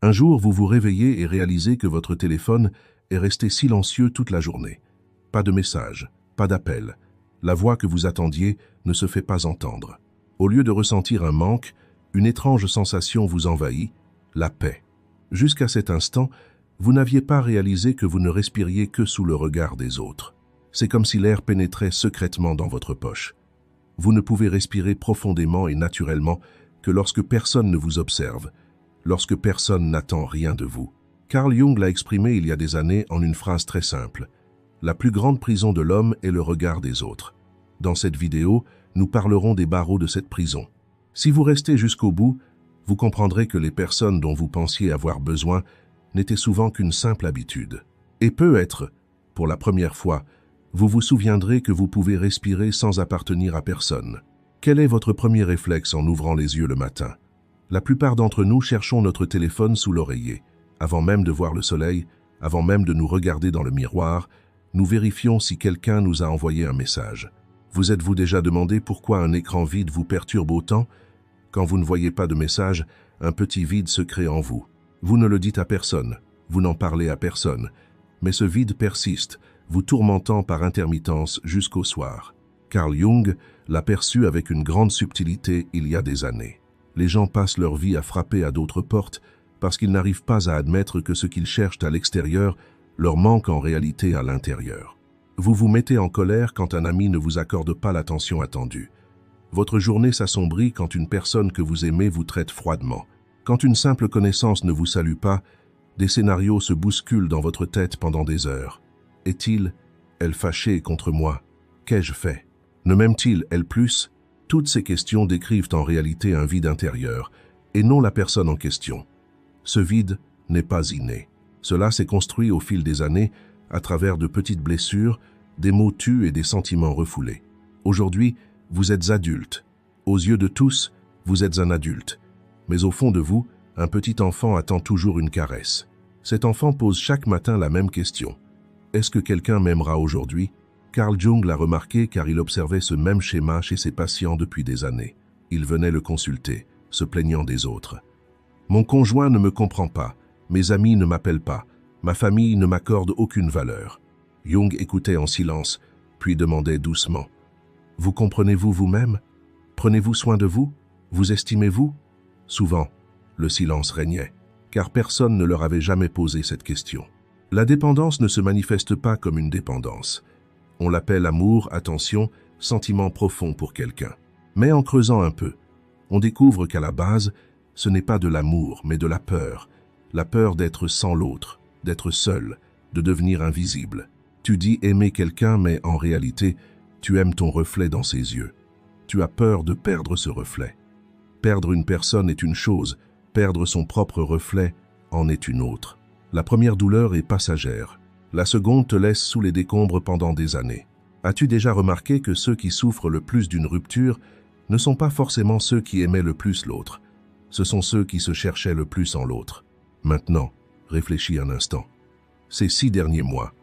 Un jour, vous vous réveillez et réalisez que votre téléphone est resté silencieux toute la journée. Pas de message, pas d'appel. La voix que vous attendiez ne se fait pas entendre. Au lieu de ressentir un manque, une étrange sensation vous envahit, la paix. Jusqu'à cet instant, vous n'aviez pas réalisé que vous ne respiriez que sous le regard des autres. C'est comme si l'air pénétrait secrètement dans votre poche. Vous ne pouvez respirer profondément et naturellement que lorsque personne ne vous observe, lorsque personne n'attend rien de vous. Carl Jung l'a exprimé il y a des années en une phrase très simple. La plus grande prison de l'homme est le regard des autres. Dans cette vidéo, nous parlerons des barreaux de cette prison. Si vous restez jusqu'au bout, vous comprendrez que les personnes dont vous pensiez avoir besoin n'étaient souvent qu'une simple habitude. Et peut-être, pour la première fois, vous vous souviendrez que vous pouvez respirer sans appartenir à personne. Quel est votre premier réflexe en ouvrant les yeux le matin? La plupart d'entre nous cherchons notre téléphone sous l'oreiller. Avant même de voir le soleil, avant même de nous regarder dans le miroir, nous vérifions si quelqu'un nous a envoyé un message. Vous êtes-vous déjà demandé pourquoi un écran vide vous perturbe autant? Quand vous ne voyez pas de message, un petit vide se crée en vous. Vous ne le dites à personne, vous n'en parlez à personne, mais ce vide persiste, vous tourmentant par intermittence jusqu'au soir. Carl Jung l'a perçu avec une grande subtilité il y a des années. Les gens passent leur vie à frapper à d'autres portes parce qu'ils n'arrivent pas à admettre que ce qu'ils cherchent à l'extérieur leur manque en réalité à l'intérieur. Vous vous mettez en colère quand un ami ne vous accorde pas l'attention attendue. Votre journée s'assombrit quand une personne que vous aimez vous traite froidement. Quand une simple connaissance ne vous salue pas, des scénarios se bousculent dans votre tête pendant des heures. Est-il, elle fâchée contre moi? Qu'ai-je fait? Ne m'aime-t-il, elle plus? Toutes ces questions décrivent en réalité un vide intérieur, et non la personne en question. Ce vide n'est pas inné. Cela s'est construit au fil des années, à travers de petites blessures, des mots tus et des sentiments refoulés. Aujourd'hui, vous êtes adulte. Aux yeux de tous, vous êtes un adulte. Mais au fond de vous, un petit enfant attend toujours une caresse. Cet enfant pose chaque matin la même question. Est-ce que quelqu'un m'aimera aujourd'hui? Carl Jung l'a remarqué car il observait ce même schéma chez ses patients depuis des années. Il venait le consulter, se plaignant des autres. Mon conjoint ne me comprend pas, mes amis ne m'appellent pas, ma famille ne m'accorde aucune valeur. Jung écoutait en silence, puis demandait doucement. Vous comprenez-vous vous-même? Prenez-vous soin de vous? Vous estimez-vous? Souvent, le silence régnait, car personne ne leur avait jamais posé cette question. La dépendance ne se manifeste pas comme une dépendance. On l'appelle amour, attention, sentiment profond pour quelqu'un. Mais en creusant un peu, on découvre qu'à la base, ce n'est pas de l'amour, mais de la peur d'être sans l'autre, d'être seul, de devenir invisible. Tu dis aimer quelqu'un, mais en réalité, tu aimes ton reflet dans ses yeux. Tu as peur de perdre ce reflet. Perdre une personne est une chose, perdre son propre reflet en est une autre. La première douleur est passagère. La seconde te laisse sous les décombres pendant des années. As-tu déjà remarqué que ceux qui souffrent le plus d'une rupture ne sont pas forcément ceux qui aimaient le plus l'autre? Ce sont ceux qui se cherchaient le plus en l'autre. Maintenant, réfléchis un instant. Ces 6 derniers mois,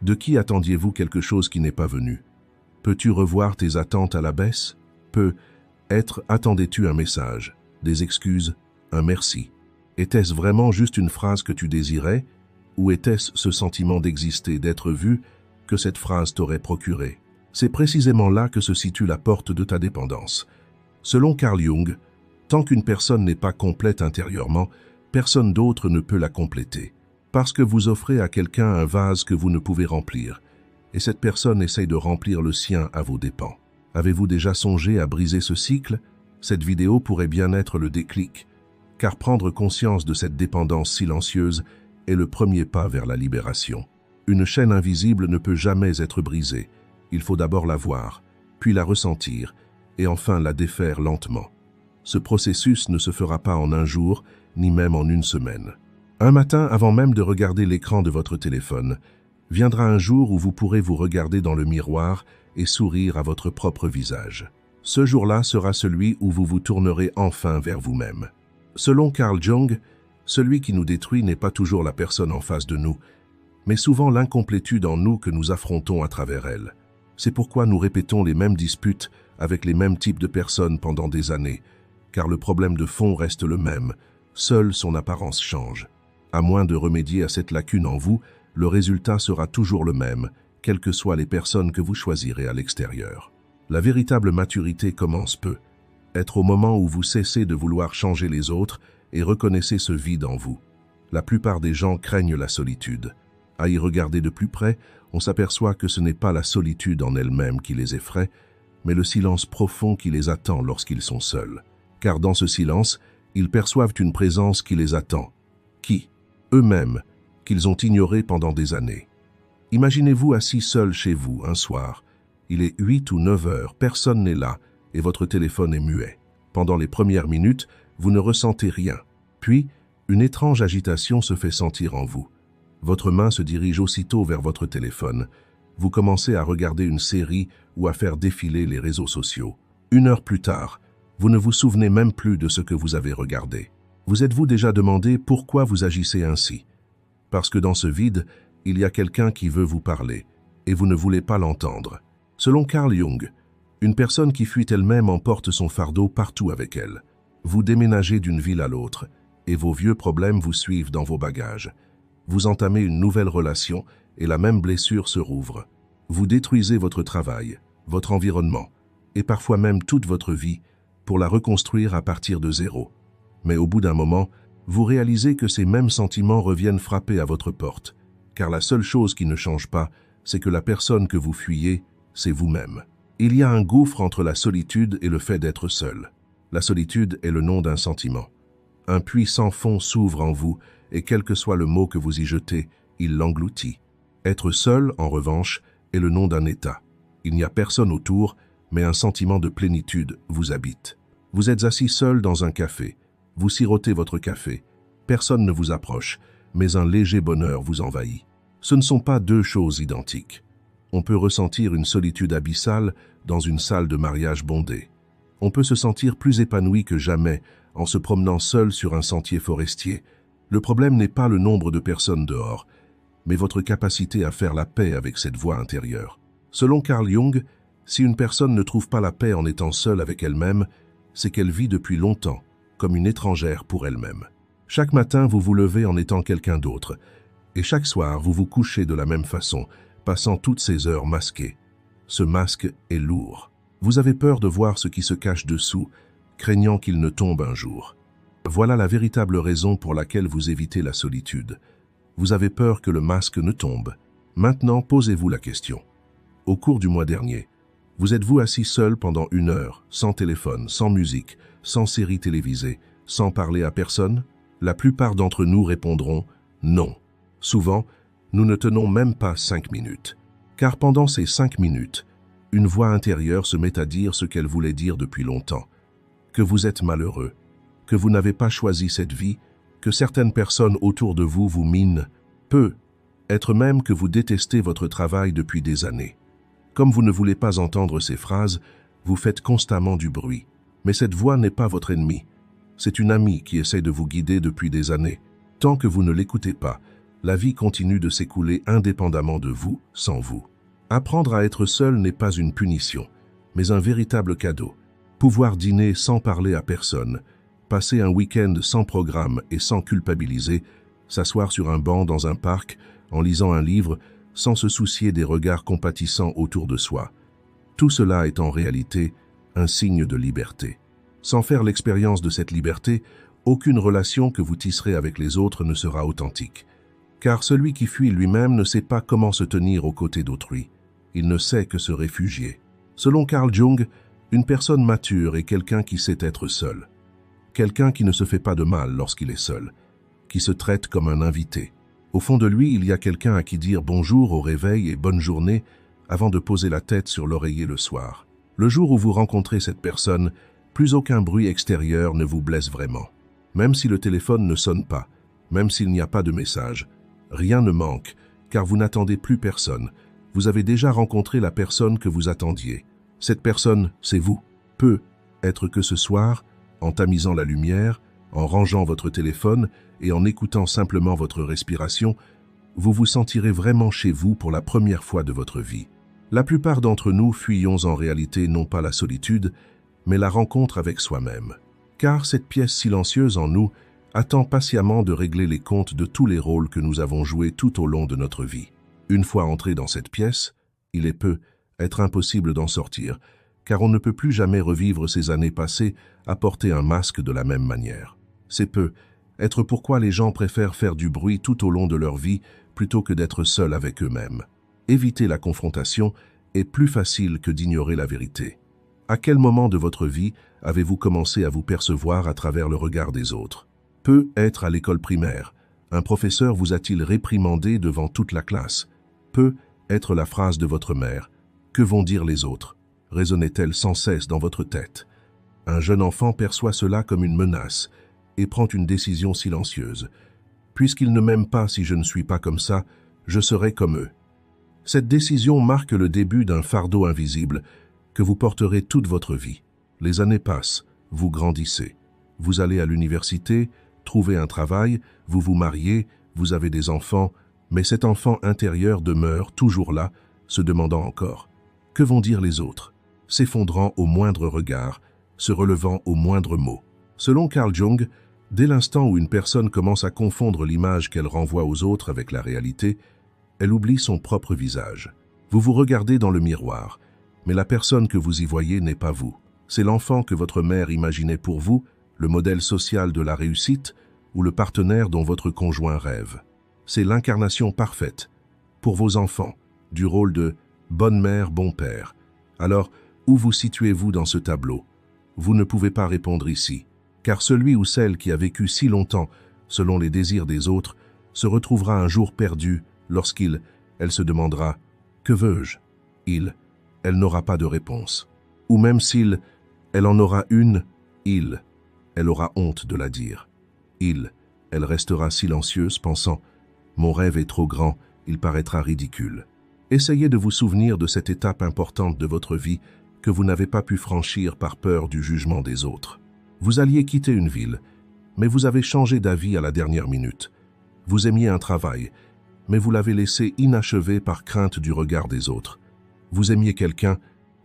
de qui attendiez-vous quelque chose qui n'est pas venu? Peux-tu revoir tes attentes à la baisse? Peut-être attendais-tu un message, des excuses, un merci. Était-ce vraiment juste une phrase que tu désirais? Ou était-ce ce sentiment d'exister, d'être vu, que cette phrase t'aurait procuré? C'est précisément là que se situe la porte de ta dépendance. Selon Carl Jung, tant qu'une personne n'est pas complète intérieurement, personne d'autre ne peut la compléter. Parce que vous offrez à quelqu'un un vase que vous ne pouvez remplir, et cette personne essaye de remplir le sien à vos dépens. Avez-vous déjà songé à briser ce cycle? Cette vidéo pourrait bien être le déclic, car prendre conscience de cette dépendance silencieuse est le premier pas vers la libération. Une chaîne invisible ne peut jamais être brisée. Il faut d'abord la voir, puis la ressentir, et enfin la défaire lentement. Ce processus ne se fera pas en un jour, ni même en une semaine. Un matin, avant même de regarder l'écran de votre téléphone, viendra un jour où vous pourrez vous regarder dans le miroir et sourire à votre propre visage. Ce jour-là sera celui où vous vous tournerez enfin vers vous-même. Selon Carl Jung, celui qui nous détruit n'est pas toujours la personne en face de nous, mais souvent l'incomplétude en nous que nous affrontons à travers elle. C'est pourquoi nous répétons les mêmes disputes avec les mêmes types de personnes pendant des années, car le problème de fond reste le même, seule son apparence change. À moins de remédier à cette lacune en vous, le résultat sera toujours le même, quelles que soient les personnes que vous choisirez à l'extérieur. La véritable maturité commence peu. Être au moment où vous cessez de vouloir changer les autres et reconnaissez ce vide en vous. La plupart des gens craignent la solitude. À y regarder de plus près, on s'aperçoit que ce n'est pas la solitude en elle-même qui les effraie, mais le silence profond qui les attend lorsqu'ils sont seuls. Car dans ce silence, ils perçoivent une présence qui les attend, qui, eux-mêmes, qu'ils ont ignoré pendant des années. Imaginez-vous assis seul chez vous un soir. Il est 8 ou 9 heures, personne n'est là et votre téléphone est muet. Pendant les premières minutes, vous ne ressentez rien. Puis, une étrange agitation se fait sentir en vous. Votre main se dirige aussitôt vers votre téléphone. Vous commencez à regarder une série ou à faire défiler les réseaux sociaux. 1 heure plus tard, vous ne vous souvenez même plus de ce que vous avez regardé. Vous êtes-vous déjà demandé pourquoi vous agissez ainsi? Parce que dans ce vide, il y a quelqu'un qui veut vous parler, et vous ne voulez pas l'entendre. Selon Carl Jung, une personne qui fuit elle-même emporte son fardeau partout avec elle. Vous déménagez d'une ville à l'autre, et vos vieux problèmes vous suivent dans vos bagages. Vous entamez une nouvelle relation, et la même blessure se rouvre. Vous détruisez votre travail, votre environnement, et parfois même toute votre vie, pour la reconstruire à partir de zéro. Mais au bout d'un moment, vous réalisez que ces mêmes sentiments reviennent frapper à votre porte, car la seule chose qui ne change pas, c'est que la personne que vous fuyez, c'est vous-même. Il y a un gouffre entre la solitude et le fait d'être seul. La solitude est le nom d'un sentiment. Un puits sans fond s'ouvre en vous, et quel que soit le mot que vous y jetez, il l'engloutit. Être seul, en revanche, est le nom d'un état. Il n'y a personne autour, mais un sentiment de plénitude vous habite. Vous êtes assis seul dans un café. Vous sirotez votre café. Personne ne vous approche, mais un léger bonheur vous envahit. Ce ne sont pas deux choses identiques. On peut ressentir une solitude abyssale dans une salle de mariage bondée. On peut se sentir plus épanoui que jamais en se promenant seul sur un sentier forestier. Le problème n'est pas le nombre de personnes dehors, mais votre capacité à faire la paix avec cette voix intérieure. Selon Carl Jung, si une personne ne trouve pas la paix en étant seule avec elle-même, c'est qu'elle vit depuis longtemps, comme une étrangère pour elle-même. Chaque matin, vous vous levez en étant quelqu'un d'autre, et chaque soir, vous vous couchez de la même façon, passant toutes ces heures masquées. Ce masque est lourd. Vous avez peur de voir ce qui se cache dessous, craignant qu'il ne tombe un jour. Voilà la véritable raison pour laquelle vous évitez la solitude. Vous avez peur que le masque ne tombe. Maintenant, posez-vous la question. Au cours du mois dernier, vous êtes-vous assis seul pendant 1 heure, sans téléphone, sans musique, sans série télévisée, sans parler à personne? La plupart d'entre nous répondront non. Souvent, nous ne tenons même pas 5 minutes. Car pendant ces 5 minutes, une voix intérieure se met à dire ce qu'elle voulait dire depuis longtemps. Que vous êtes malheureux, que vous n'avez pas choisi cette vie, que certaines personnes autour de vous vous minent, être même que vous détestez votre travail depuis des années. Comme vous ne voulez pas entendre ces phrases, vous faites constamment du bruit. Mais cette voix n'est pas votre ennemi. C'est une amie qui essaie de vous guider depuis des années. Tant que vous ne l'écoutez pas, la vie continue de s'écouler indépendamment de vous, sans vous. Apprendre à être seul n'est pas une punition, mais un véritable cadeau. Pouvoir dîner sans parler à personne, passer un week-end sans programme et sans culpabiliser, s'asseoir sur un banc dans un parc en lisant un livre sans se soucier des regards compatissants autour de soi. Tout cela est en réalité un signe de liberté. Sans faire l'expérience de cette liberté, aucune relation que vous tisserez avec les autres ne sera authentique. Car celui qui fuit lui-même ne sait pas comment se tenir aux côtés d'autrui. Il ne sait que se réfugier. Selon Carl Jung, une personne mature est quelqu'un qui sait être seul. Quelqu'un qui ne se fait pas de mal lorsqu'il est seul, qui se traite comme un invité. Au fond de lui, il y a quelqu'un à qui dire bonjour au réveil et bonne journée avant de poser la tête sur l'oreiller le soir. Le jour où vous rencontrez cette personne, plus aucun bruit extérieur ne vous blesse vraiment. Même si le téléphone ne sonne pas, même s'il n'y a pas de message, rien ne manque, car vous n'attendez plus personne. Vous avez déjà rencontré la personne que vous attendiez. Cette personne, c'est vous. Être que ce soir, en tamisant la lumière, en rangeant votre téléphone et en écoutant simplement votre respiration, vous vous sentirez vraiment chez vous pour la première fois de votre vie. La plupart d'entre nous fuyons en réalité non pas la solitude, mais la rencontre avec soi-même. Car cette pièce silencieuse en nous attend patiemment de régler les comptes de tous les rôles que nous avons joués tout au long de notre vie. Une fois entré dans cette pièce, il est peu, être impossible d'en sortir, car on ne peut plus jamais revivre ces années passées à porter un masque de la même manière. C'est peu, être pourquoi les gens préfèrent faire du bruit tout au long de leur vie plutôt que d'être seuls avec eux-mêmes. Éviter la confrontation est plus facile que d'ignorer la vérité. À quel moment de votre vie avez-vous commencé à vous percevoir à travers le regard des autres? Peut être à l'école primaire. Un professeur vous a-t-il réprimandé devant toute la classe? Peut être la phrase de votre mère. Que vont dire les autres? Résonnait-elle sans cesse dans votre tête? Un jeune enfant perçoit cela comme une menace et prend une décision silencieuse. Puisqu'ils ne m'aiment pas si je ne suis pas comme ça, je serai comme eux. Cette décision marque le début d'un fardeau invisible que vous porterez toute votre vie. Les années passent, vous grandissez. Vous allez à l'université, trouvez un travail, vous vous mariez, vous avez des enfants, mais cet enfant intérieur demeure toujours là, se demandant encore. Que vont dire les autres? S'effondrant au moindre regard, se relevant au moindre mot. Selon Carl Jung, dès l'instant où une personne commence à confondre l'image qu'elle renvoie aux autres avec la réalité, elle oublie son propre visage. Vous vous regardez dans le miroir, mais la personne que vous y voyez n'est pas vous. C'est l'enfant que votre mère imaginait pour vous, le modèle social de la réussite ou le partenaire dont votre conjoint rêve. C'est l'incarnation parfaite, pour vos enfants, du rôle de bonne mère, bon père. Alors, où vous situez-vous dans ce tableau? Vous ne pouvez pas répondre ici, car celui ou celle qui a vécu si longtemps selon les désirs des autres se retrouvera un jour perdu elle se demandera « Que veux-je » Elle n'aura pas de réponse. Ou même elle en aura une, elle aura honte de la dire. Elle restera silencieuse pensant « Mon rêve est trop grand, il paraîtra ridicule ». Essayez de vous souvenir de cette étape importante de votre vie que vous n'avez pas pu franchir par peur du jugement des autres. Vous alliez quitter une ville, mais vous avez changé d'avis à la dernière minute. Vous aimiez un travail, mais vous l'avez laissé inachevé par crainte du regard des autres. Vous aimiez quelqu'un,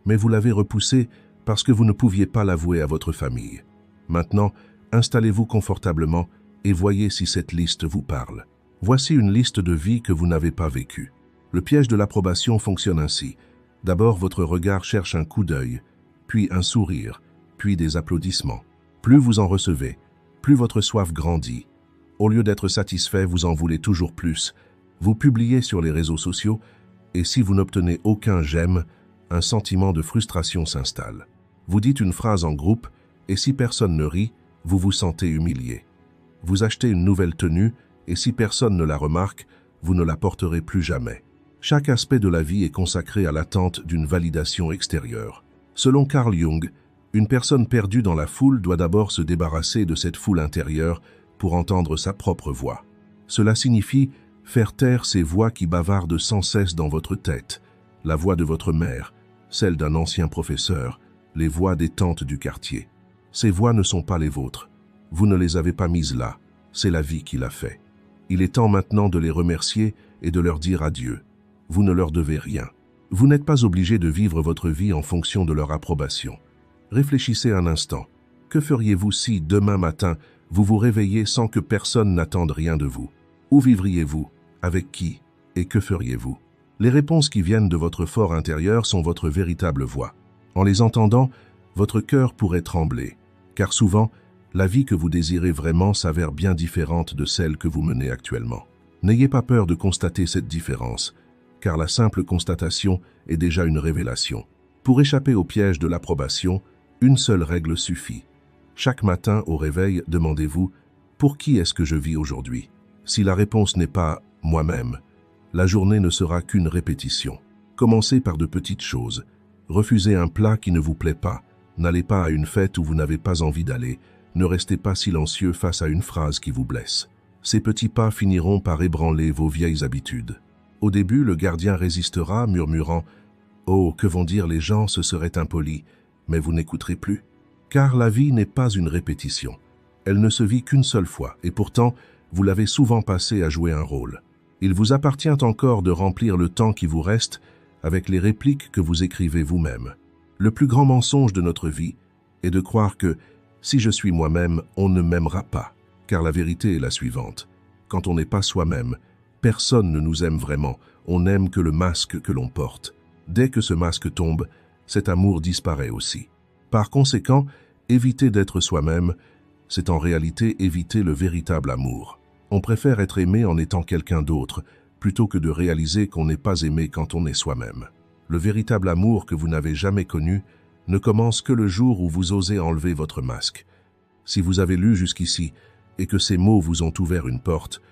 mais vous l'avez repoussé parce que vous ne pouviez pas l'avouer à votre famille. Maintenant, installez-vous confortablement et voyez si cette liste vous parle. Voici une liste de vies que vous n'avez pas vécues. Le piège de l'approbation fonctionne ainsi. D'abord, votre regard cherche un coup d'œil, puis un sourire, puis des applaudissements. Plus vous en recevez, plus votre soif grandit. Au lieu d'être satisfait, vous en voulez toujours plus. Vous publiez sur les réseaux sociaux et si vous n'obtenez aucun j'aime, un sentiment de frustration s'installe. Vous dites une phrase en groupe et si personne ne rit, vous vous sentez humilié. Vous achetez une nouvelle tenue et si personne ne la remarque, vous ne la porterez plus jamais. Chaque aspect de la vie est consacré à l'attente d'une validation extérieure. Selon Carl Jung, une personne perdue dans la foule doit d'abord se débarrasser de cette foule intérieure pour entendre sa propre voix. Cela signifie faire taire ces voix qui bavardent sans cesse dans votre tête, la voix de votre mère, celle d'un ancien professeur, les voix des tantes du quartier. Ces voix ne sont pas les vôtres. Vous ne les avez pas mises là, c'est la vie qui l'a fait. Il est temps maintenant de les remercier et de leur dire adieu. Vous ne leur devez rien. Vous n'êtes pas obligé de vivre votre vie en fonction de leur approbation. Réfléchissez un instant. Que feriez-vous si, demain matin, vous vous réveillez sans que personne n'attende rien de vous? Où vivriez-vous? Avec qui? Et que feriez-vous? Les réponses qui viennent de votre fort intérieur sont votre véritable voix. En les entendant, votre cœur pourrait trembler, car souvent, la vie que vous désirez vraiment s'avère bien différente de celle que vous menez actuellement. N'ayez pas peur de constater cette différence, car la simple constatation est déjà une révélation. Pour échapper au piège de l'approbation, une seule règle suffit. Chaque matin au réveil, demandez-vous « Pour qui est-ce que je vis aujourd'hui ?» Si la réponse n'est pas « moi-même », la journée ne sera qu'une répétition. Commencez par de petites choses. Refusez un plat qui ne vous plaît pas. N'allez pas à une fête où vous n'avez pas envie d'aller. Ne restez pas silencieux face à une phrase qui vous blesse. Ces petits pas finiront par ébranler vos vieilles habitudes. Au début, le gardien résistera, murmurant « Oh, que vont dire les gens, ce serait impoli », mais vous n'écouterez plus. Car la vie n'est pas une répétition. Elle ne se vit qu'une seule fois, et pourtant, vous l'avez souvent passé à jouer un rôle. Il vous appartient encore de remplir le temps qui vous reste avec les répliques que vous écrivez vous-même. Le plus grand mensonge de notre vie est de croire que « si je suis moi-même, on ne m'aimera pas ». car la vérité est la suivante. Quand on n'est pas soi-même, personne ne nous aime vraiment, on n'aime que le masque que l'on porte. Dès que ce masque tombe, cet amour disparaît aussi. Par conséquent, éviter d'être soi-même, c'est en réalité éviter le véritable amour. On préfère être aimé en étant quelqu'un d'autre, plutôt que de réaliser qu'on n'est pas aimé quand on est soi-même. Le véritable amour que vous n'avez jamais connu ne commence que le jour où vous osez enlever votre masque. Si vous avez lu jusqu'ici et que ces mots vous ont ouvert une porte,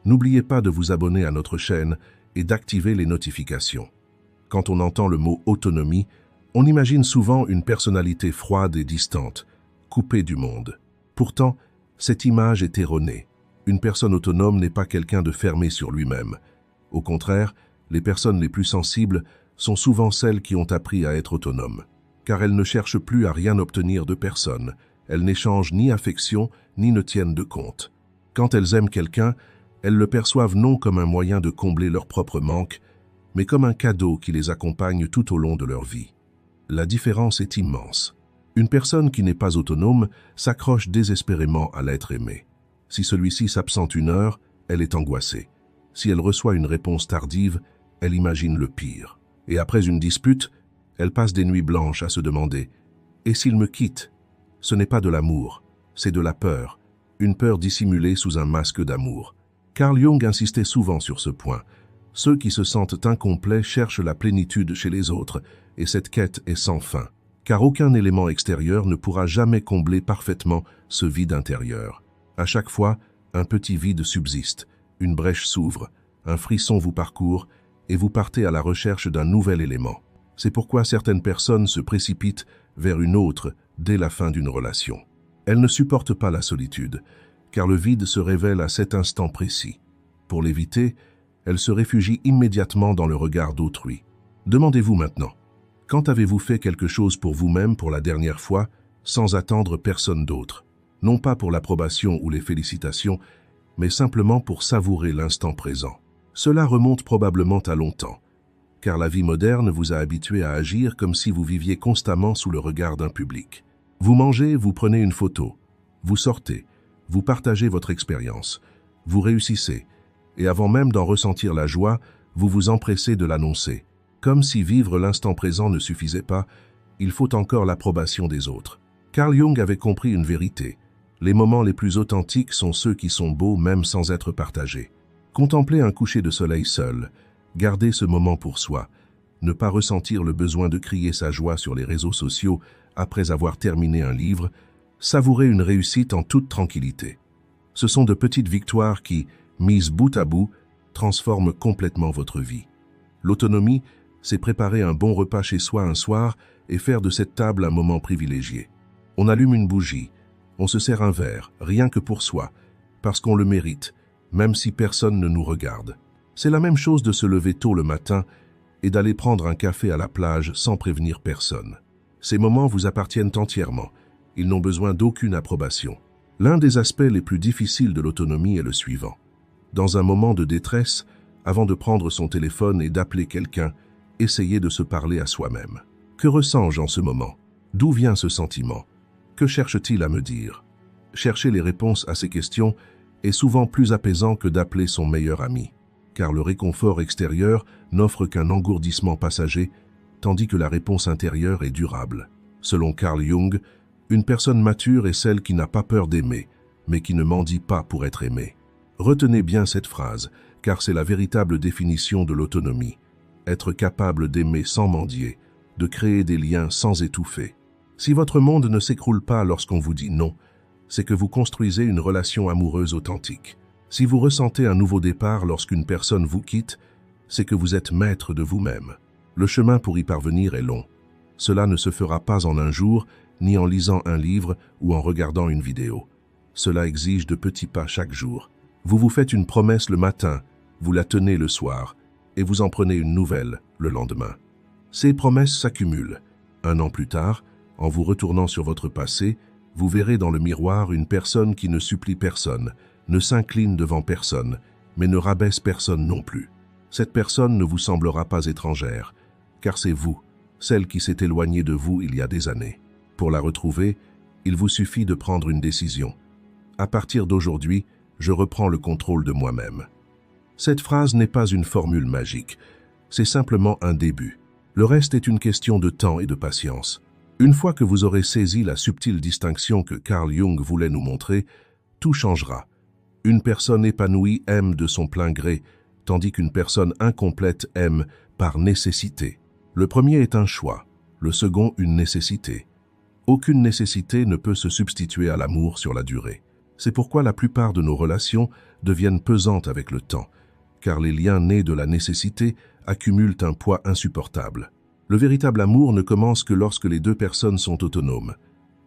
n'oubliez pas de vous abonner à notre chaîne et d'activer les notifications. Quand on entend le mot autonomie, on imagine souvent une personnalité froide et distante, coupée du monde. Pourtant, cette image est erronée. Une personne autonome n'est pas quelqu'un de fermé sur lui-même. Au contraire, les personnes les plus sensibles sont souvent celles qui ont appris à être autonomes, car elles ne cherchent plus à rien obtenir de personne. Elles n'échangent ni affection, ni ne tiennent de compte. Quand elles aiment quelqu'un, elles le perçoivent non comme un moyen de combler leur propre manque, mais comme un cadeau qui les accompagne tout au long de leur vie. La différence est immense. Une personne qui n'est pas autonome s'accroche désespérément à l'être aimé. Si celui-ci s'absente une heure, elle est angoissée. Si elle reçoit une réponse tardive, elle imagine le pire. Et après une dispute, elle passe des nuits blanches à se demander « Et s'il me quitte ?» Ce n'est pas de l'amour, c'est de la peur, une peur dissimulée sous un masque d'amour. Carl Jung insistait souvent sur ce point. Ceux qui se sentent incomplets cherchent la plénitude chez les autres, et cette quête est sans fin, car aucun élément extérieur ne pourra jamais combler parfaitement ce vide intérieur. À chaque fois, un petit vide subsiste, une brèche s'ouvre, un frisson vous parcourt, et vous partez à la recherche d'un nouvel élément. C'est pourquoi certaines personnes se précipitent vers une autre dès la fin d'une relation. Elles ne supportent pas la solitude, car le vide se révèle à cet instant précis. Pour l'éviter, elles se réfugient immédiatement dans le regard d'autrui. Demandez-vous maintenant, quand avez-vous fait quelque chose pour vous-même pour la dernière fois, sans attendre personne d'autre? Non pas pour l'approbation ou les félicitations, mais simplement pour savourer l'instant présent. Cela remonte probablement à longtemps, car la vie moderne vous a habitué à agir comme si vous viviez constamment sous le regard d'un public. Vous mangez, vous prenez une photo, vous sortez, vous partagez votre expérience, vous réussissez, et avant même d'en ressentir la joie, vous vous empressez de l'annoncer. Comme si vivre l'instant présent ne suffisait pas, il faut encore l'approbation des autres. Carl Jung avait compris une vérité. Les moments les plus authentiques sont ceux qui sont beaux même sans être partagés. Contempler un coucher de soleil seul, garder ce moment pour soi, ne pas ressentir le besoin de crier sa joie sur les réseaux sociaux après avoir terminé un livre, savourer une réussite en toute tranquillité. Ce sont de petites victoires qui, mises bout à bout, transforment complètement votre vie. L'autonomie, c'est préparer un bon repas chez soi un soir et faire de cette table un moment privilégié. On allume une bougie, on se sert un verre, rien que pour soi, parce qu'on le mérite, même si personne ne nous regarde. C'est la même chose de se lever tôt le matin et d'aller prendre un café à la plage sans prévenir personne. Ces moments vous appartiennent entièrement, ils n'ont besoin d'aucune approbation. L'un des aspects les plus difficiles de l'autonomie est le suivant. Dans un moment de détresse, avant de prendre son téléphone et d'appeler quelqu'un, essayez de se parler à soi-même. Que ressens-je en ce moment? D'où vient ce sentiment? Que cherche-t-il à me dire? Chercher les réponses à ces questions est souvent plus apaisant que d'appeler son meilleur ami, car le réconfort extérieur n'offre qu'un engourdissement passager, tandis que la réponse intérieure est durable. Selon Carl Jung, une personne mature est celle qui n'a pas peur d'aimer, mais qui ne mendie pas pour être aimée. Retenez bien cette phrase, car c'est la véritable définition de l'autonomie. Être capable d'aimer sans mendier, de créer des liens sans étouffer. Si votre monde ne s'écroule pas lorsqu'on vous dit non, c'est que vous construisez une relation amoureuse authentique. Si vous ressentez un nouveau départ lorsqu'une personne vous quitte, c'est que vous êtes maître de vous-même. Le chemin pour y parvenir est long. Cela ne se fera pas en un jour, ni en lisant un livre ou en regardant une vidéo. Cela exige de petits pas chaque jour. Vous vous faites une promesse le matin, vous la tenez le soir, et vous en prenez une nouvelle le lendemain. Ces promesses s'accumulent. Un an plus tard, en vous retournant sur votre passé, vous verrez dans le miroir une personne qui ne supplie personne, ne s'incline devant personne, mais ne rabaisse personne non plus. Cette personne ne vous semblera pas étrangère, car c'est vous, celle qui s'est éloignée de vous il y a des années. Pour la retrouver, il vous suffit de prendre une décision. À partir d'aujourd'hui, je reprends le contrôle de moi-même. Cette phrase n'est pas une formule magique, c'est simplement un début. Le reste est une question de temps et de patience. Une fois que vous aurez saisi la subtile distinction que Carl Jung voulait nous montrer, tout changera. Une personne épanouie aime de son plein gré, tandis qu'une personne incomplète aime par nécessité. Le premier est un choix, le second une nécessité. Aucune nécessité ne peut se substituer à l'amour sur la durée. C'est pourquoi la plupart de nos relations deviennent pesantes avec le temps, car les liens nés de la nécessité accumulent un poids insupportable. Le véritable amour ne commence que lorsque les deux personnes sont autonomes,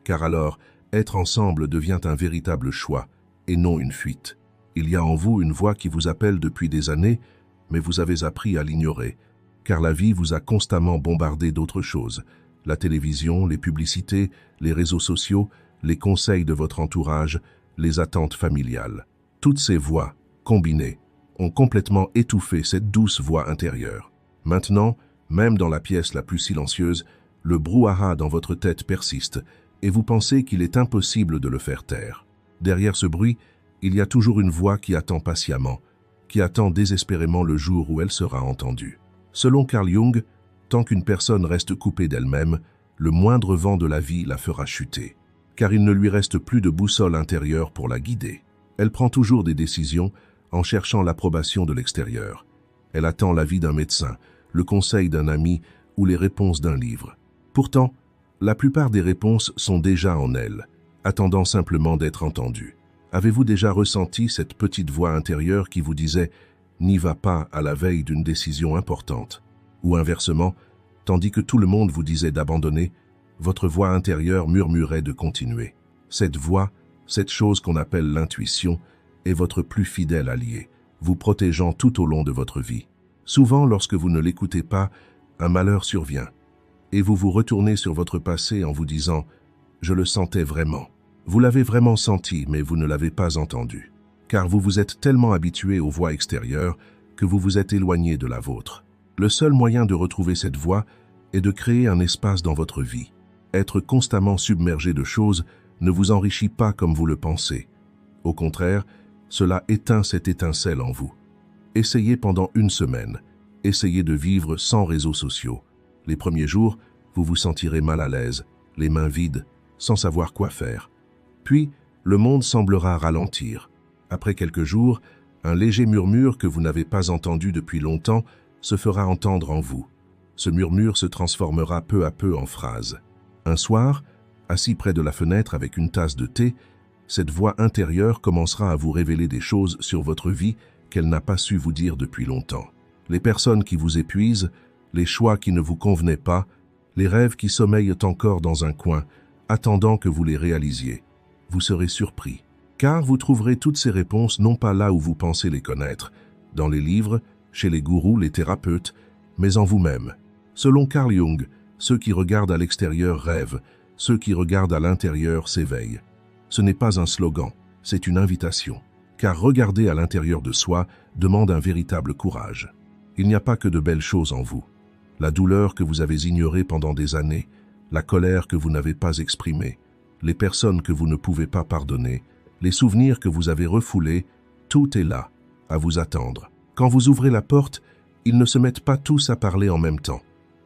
car alors, être ensemble devient un véritable choix, et non une fuite. Il y a en vous une voix qui vous appelle depuis des années, mais vous avez appris à l'ignorer, car la vie vous a constamment bombardé d'autres choses. La télévision, les publicités, les réseaux sociaux, les conseils de votre entourage, les attentes familiales. Toutes ces voix, combinées, ont complètement étouffé cette douce voix intérieure. Maintenant, même dans la pièce la plus silencieuse, le brouhaha dans votre tête persiste et vous pensez qu'il est impossible de le faire taire. Derrière ce bruit, il y a toujours une voix qui attend patiemment, qui attend désespérément le jour où elle sera entendue. Selon Carl Jung, tant qu'une personne reste coupée d'elle-même, le moindre vent de la vie la fera chuter, car il ne lui reste plus de boussole intérieure pour la guider. Elle prend toujours des décisions en cherchant l'approbation de l'extérieur. Elle attend l'avis d'un médecin, le conseil d'un ami ou les réponses d'un livre. Pourtant, la plupart des réponses sont déjà en elle, attendant simplement d'être entendues. Avez-vous déjà ressenti cette petite voix intérieure qui vous disait « n'y va pas à la veille d'une décision importante » ou inversement, tandis que tout le monde vous disait d'abandonner, votre voix intérieure murmurait de continuer. Cette voix, cette chose qu'on appelle l'intuition, est votre plus fidèle allié, vous protégeant tout au long de votre vie. Souvent, lorsque vous ne l'écoutez pas, un malheur survient, et vous vous retournez sur votre passé en vous disant « je le sentais vraiment ». Vous l'avez vraiment senti, mais vous ne l'avez pas entendu, car vous vous êtes tellement habitué aux voix extérieures que vous vous êtes éloigné de la vôtre. Le seul moyen de retrouver cette voix est de créer un espace dans votre vie. Être constamment submergé de choses ne vous enrichit pas comme vous le pensez. Au contraire, cela éteint cette étincelle en vous. Essayez pendant une semaine. Essayez de vivre sans réseaux sociaux. Les premiers jours, vous vous sentirez mal à l'aise, les mains vides, sans savoir quoi faire. Puis, le monde semblera ralentir. Après quelques jours, un léger murmure que vous n'avez pas entendu depuis longtemps se fera entendre en vous. Ce murmure se transformera peu à peu en phrase. Un soir, assis près de la fenêtre avec une tasse de thé, cette voix intérieure commencera à vous révéler des choses sur votre vie qu'elle n'a pas su vous dire depuis longtemps. Les personnes qui vous épuisent, les choix qui ne vous convenaient pas, les rêves qui sommeillent encore dans un coin, attendant que vous les réalisiez. Vous serez surpris, car vous trouverez toutes ces réponses non pas là où vous pensez les connaître, dans les livres, chez les gourous, les thérapeutes, mais en vous-même. Selon Carl Jung, ceux qui regardent à l'extérieur rêvent, ceux qui regardent à l'intérieur s'éveillent. Ce n'est pas un slogan, c'est une invitation, car regarder à l'intérieur de soi demande un véritable courage. Il n'y a pas que de belles choses en vous. La douleur que vous avez ignorée pendant des années, la colère que vous n'avez pas exprimée, les personnes que vous ne pouvez pas pardonner, les souvenirs que vous avez refoulés, tout est là, à vous attendre. Quand vous ouvrez la porte, ils ne se mettent pas tous à parler en même temps.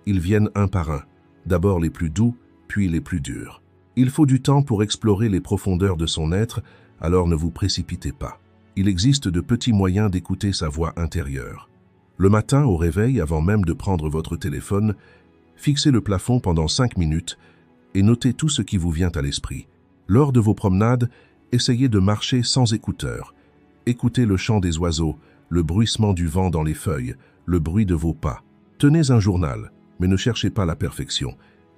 Ils viennent un par un, d'abord les plus doux, puis les plus durs. Il faut du temps pour explorer les profondeurs de son être, alors ne vous précipitez pas. Il existe de petits moyens d'écouter sa voix intérieure. Le matin, au réveil, avant même de prendre votre téléphone, fixez le plafond pendant 5 minutes et notez tout ce qui vous vient à l'esprit. Lors de vos promenades, essayez de marcher sans écouteurs. Écoutez le chant des oiseaux, le bruissement du vent dans les feuilles, le bruit de vos pas. Tenez un journal, mais ne cherchez pas la perfection.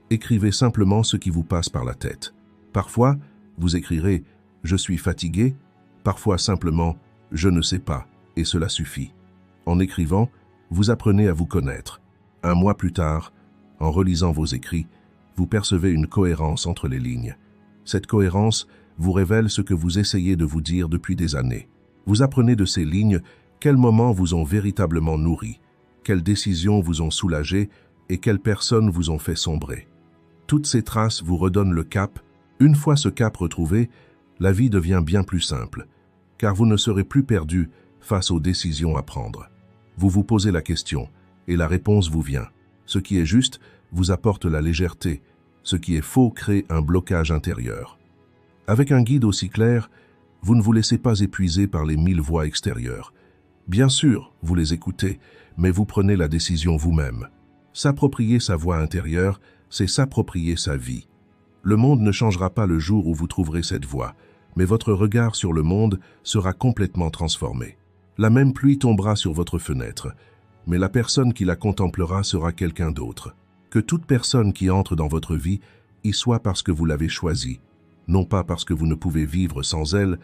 Écrivez simplement ce qui vous passe par la tête. Parfois, vous écrirez « Je suis fatigué », parfois simplement « Je ne sais pas » et cela suffit. En écrivant, vous apprenez à vous connaître. Un mois plus tard, en relisant vos écrits, vous percevez une cohérence entre les lignes. Cette cohérence vous révèle ce que vous essayez de vous dire depuis des années. Vous apprenez de ces lignes quels moments vous ont véritablement nourri, quelles décisions vous ont soulagé et quelles personnes vous ont fait sombrer. Toutes ces traces vous redonnent le cap. Une fois ce cap retrouvé, la vie devient bien plus simple, car vous ne serez plus perdu face aux décisions à prendre. Vous vous posez la question, et la réponse vous vient. Ce qui est juste vous apporte la légèreté, ce qui est faux crée un blocage intérieur. Avec un guide aussi clair, vous ne vous laissez pas épuiser par les 1000 voix extérieures. Bien sûr, vous les écoutez, mais vous prenez la décision vous-même. S'approprier sa voix intérieure, c'est s'approprier sa vie. Le monde ne changera pas le jour où vous trouverez cette voie, mais votre regard sur le monde sera complètement transformé. La même pluie tombera sur votre fenêtre, mais la personne qui la contemplera sera quelqu'un d'autre. Que toute personne qui entre dans votre vie y soit parce que vous l'avez choisie, non pas parce que vous ne pouvez vivre sans elle,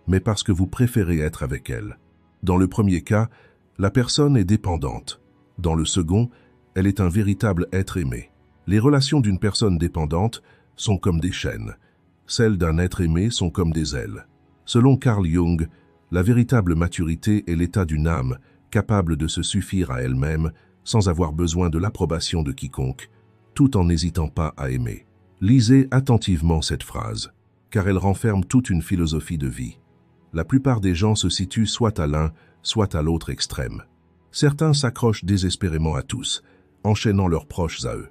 mais parce que vous préférez être avec elle. Dans le premier cas, la personne est dépendante. Dans le second, elle est un véritable être aimé. Les relations d'une personne dépendante sont comme des chaînes. Celles d'un être aimé sont comme des ailes. Selon Carl Jung, la véritable maturité est l'état d'une âme capable de se suffire à elle-même sans avoir besoin de l'approbation de quiconque, tout en n'hésitant pas à aimer. Lisez attentivement cette phrase, car elle renferme toute une philosophie de vie. La plupart des gens se situent soit à l'un, soit à l'autre extrême. Certains s'accrochent désespérément à tous, enchaînant leurs proches à eux.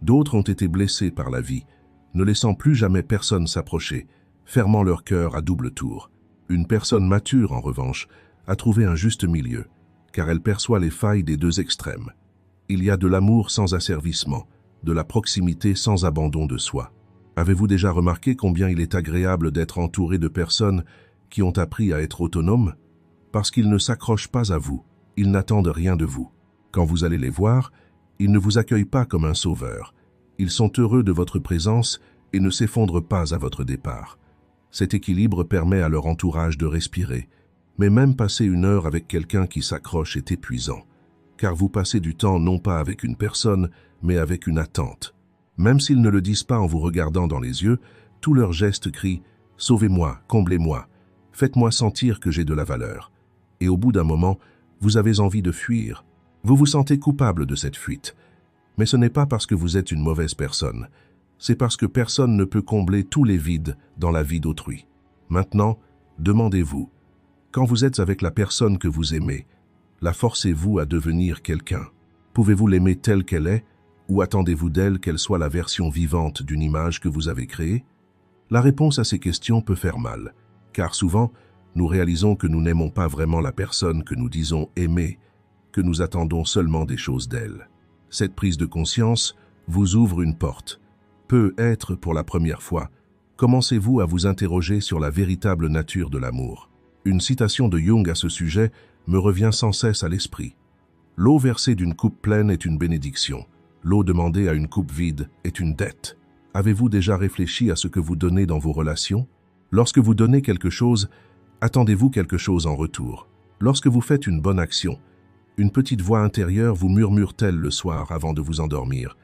D'autres ont été blessés par la vie, ne laissant plus jamais personne s'approcher, fermant leur cœur à double tour. Une personne mature, en revanche, a trouvé un juste milieu, car elle perçoit les failles des deux extrêmes. Il y a de l'amour sans asservissement, de la proximité sans abandon de soi. Avez-vous déjà remarqué combien il est agréable d'être entouré de personnes qui ont appris à être autonomes? Parce qu'ils ne s'accrochent pas à vous, ils n'attendent rien de vous. Quand vous allez les voir, ils ne vous accueillent pas comme un sauveur. Ils sont heureux de votre présence et ne s'effondrent pas à votre départ. Cet équilibre permet à leur entourage de respirer. Mais même passer une heure avec quelqu'un qui s'accroche est épuisant, car vous passez du temps non pas avec une personne, mais avec une attente. Même s'ils ne le disent pas en vous regardant dans les yeux, tous leurs gestes crient « Sauvez-moi, comblez-moi, faites-moi sentir que j'ai de la valeur ». Et au bout d'un moment, vous avez envie de fuir. Vous vous sentez coupable de cette fuite. Mais ce n'est pas parce que vous êtes une mauvaise personne. C'est parce que personne ne peut combler tous les vides dans la vie d'autrui. Maintenant, demandez-vous, quand vous êtes avec la personne que vous aimez, la forcez-vous à devenir quelqu'un? Pouvez-vous l'aimer telle qu'elle est, ou attendez-vous d'elle qu'elle soit la version vivante d'une image que vous avez créée? La réponse à ces questions peut faire mal, car souvent, nous réalisons que nous n'aimons pas vraiment la personne que nous disons aimer, que nous attendons seulement des choses d'elle. Cette prise de conscience vous ouvre une porte. Peut-être pour la première fois, commencez-vous à vous interroger sur la véritable nature de l'amour. Une citation de Jung à ce sujet me revient sans cesse à l'esprit. L'eau versée d'une coupe pleine est une bénédiction. L'eau demandée à une coupe vide est une dette. Avez-vous déjà réfléchi à ce que vous donnez dans vos relations? Lorsque vous donnez quelque chose, attendez-vous quelque chose en retour? Lorsque vous faites une bonne action, une petite voix intérieure vous murmure-t-elle le soir avant de vous endormir?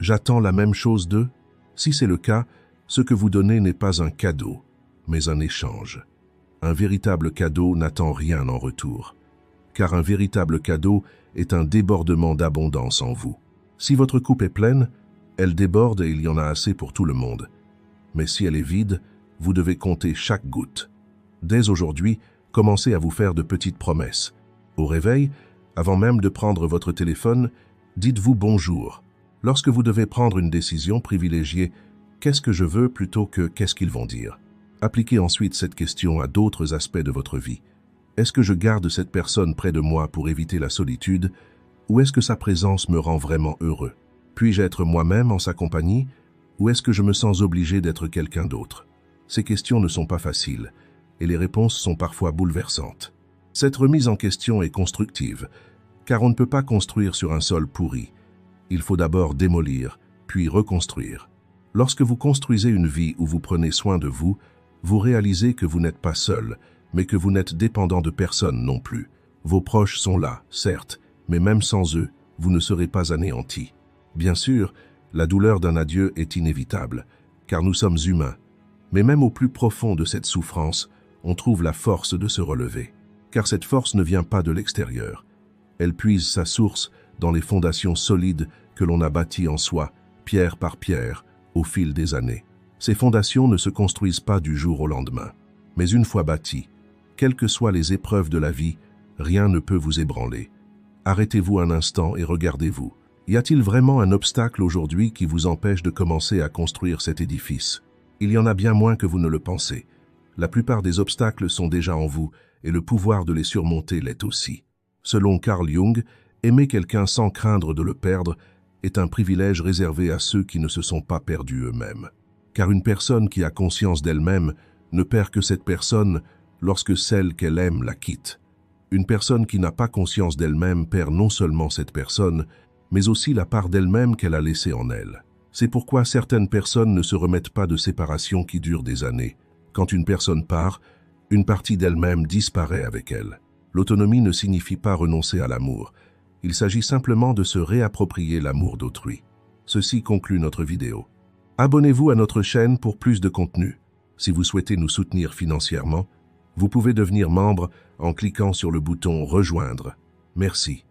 J'attends la même chose d'eux? Si c'est le cas, ce que vous donnez n'est pas un cadeau, mais un échange. Un véritable cadeau n'attend rien en retour, car un véritable cadeau est un débordement d'abondance en vous. Si votre coupe est pleine, elle déborde et il y en a assez pour tout le monde. Mais si elle est vide, vous devez compter chaque goutte. Dès aujourd'hui, commencez à vous faire de petites promesses. Au réveil, avant même de prendre votre téléphone, dites-vous bonjour. Lorsque vous devez prendre une décision, privilégiez « qu'est-ce que je veux » plutôt que « qu'est-ce qu'ils vont dire ». Appliquez ensuite cette question à d'autres aspects de votre vie. Est-ce que je garde cette personne près de moi pour éviter la solitude, ou est-ce que sa présence me rend vraiment heureux? Puis-je être moi-même en sa compagnie, ou est-ce que je me sens obligé d'être quelqu'un d'autre? Ces questions ne sont pas faciles, et les réponses sont parfois bouleversantes. Cette remise en question est constructive, car on ne peut pas construire sur un sol pourri. Il faut d'abord démolir, puis reconstruire. Lorsque vous construisez une vie où vous prenez soin de vous, vous réalisez que vous n'êtes pas seul, mais que vous n'êtes dépendant de personne non plus. Vos proches sont là, certes, mais même sans eux, vous ne serez pas anéantis. Bien sûr, la douleur d'un adieu est inévitable, car nous sommes humains. Mais même au plus profond de cette souffrance, on trouve la force de se relever. Car cette force ne vient pas de l'extérieur. Elle puise sa source dans les fondations solides que l'on a bâties en soi, pierre par pierre, au fil des années. Ces fondations ne se construisent pas du jour au lendemain. Mais une fois bâties, quelles que soient les épreuves de la vie, rien ne peut vous ébranler. Arrêtez-vous un instant et regardez-vous. Y a-t-il vraiment un obstacle aujourd'hui qui vous empêche de commencer à construire cet édifice? Il y en a bien moins que vous ne le pensez. La plupart des obstacles sont déjà en vous et le pouvoir de les surmonter l'est aussi. Selon Carl Jung, aimer quelqu'un sans craindre de le perdre est un privilège réservé à ceux qui ne se sont pas perdus eux-mêmes. Car une personne qui a conscience d'elle-même ne perd que cette personne lorsque celle qu'elle aime la quitte. Une personne qui n'a pas conscience d'elle-même perd non seulement cette personne, mais aussi la part d'elle-même qu'elle a laissée en elle. C'est pourquoi certaines personnes ne se remettent pas de séparations qui durent des années. Quand une personne part, une partie d'elle-même disparaît avec elle. L'autonomie ne signifie pas renoncer à l'amour. Il s'agit simplement de se réapproprier l'amour d'autrui. Ceci conclut notre vidéo. Abonnez-vous à notre chaîne pour plus de contenu. Si vous souhaitez nous soutenir financièrement, vous pouvez devenir membre en cliquant sur le bouton « Rejoindre ». Merci.